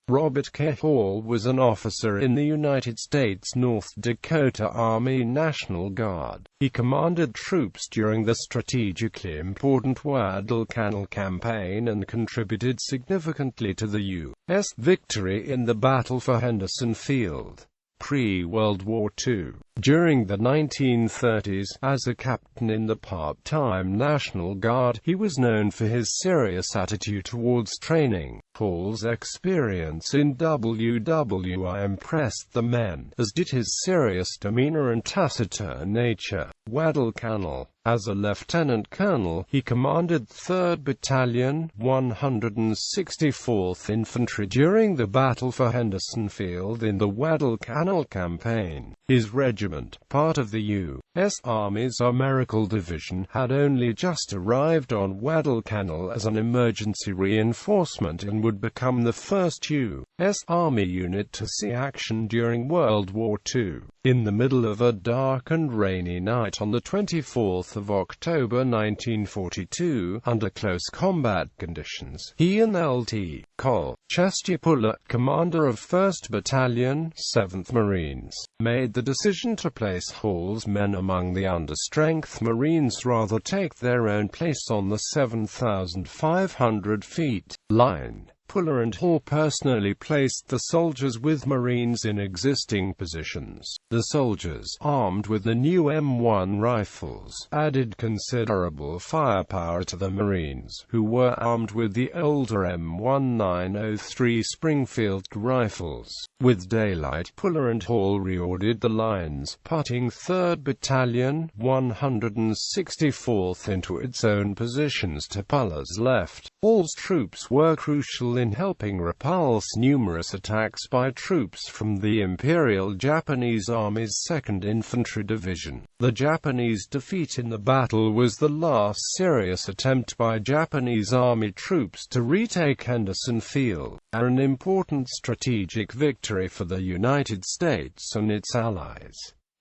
Robert K.Hall was an officer in the United States North Dakota Army National Guard. He commanded troops during the strategically important Guadalcanal campaign and contributed significantly to the U.S. victory in the battle for Henderson Field. Pre-World War II. During the 1930s, as a captain in the part-time National Guard, he was known for his serious attitude towards training. Hall's experience in WWI impressed the men, as did his serious demeanor and taciturn nature. Guadalcanal. As a lieutenant colonel, he commanded 3rd Battalion, 164th Infantry during the battle for Henderson Field in the Guadalcanal campaign. His regiment, part of the U.S. Army's American Division, had only just arrived on Guadalcanal as an emergency reinforcement and would become the first U.S. Army unit to see action during World War II. In the middle of a dark and rainy night on the 24th of October 1942, under close combat conditions, he and Lt. Col. Chester Puller, commander of 1st Battalion, 7th Marines, made the decision to place Hall's men among the understrength Marines rather take their own place on the 7,500 feet line. Puller and Hall personally placed the soldiers with Marines in existing positions. The soldiers, armed with the new M1 rifles, added considerable firepower to the Marines, who were armed with the older M1903 Springfield rifles. With daylight, Puller and Hall reordered the lines, putting 3rd Battalion, 164th into its own positions to Puller's left. Hall's troops were crucial in helping repulse numerous attacks by troops from the Imperial Japanese Army's 2nd Infantry Division. The Japanese defeat in the battle was the last serious attempt by Japanese Army troops to retake Henderson Field, an important strategic victory for the United States and its allies.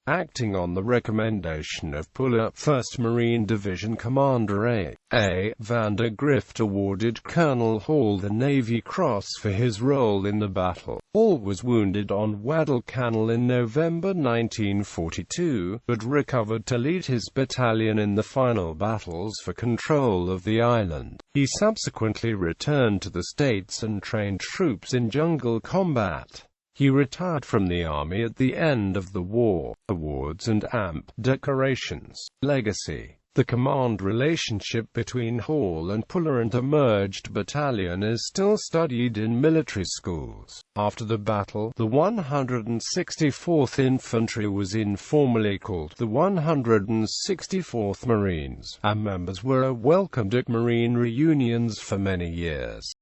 Acting on the recommendation of Puller, 1st Marine Division Commander A. Vandergrift awarded Colonel Hall the Navy Cross for his role in the battle. Hall was wounded on Guadalcanal in November 1942, but recovered to lead his battalion in the final battles for control of the island. He subsequently returned to the States and trained troops in jungle combat. He retired from the Army at the end of the war. Awards and AMP decorations. Legacy. The command relationship between Hall and Puller and a merged battalion is still studied in military schools. After the battle, the 164th Infantry was informally called the 164th Marines, and members were welcomed at Marine reunions for many years.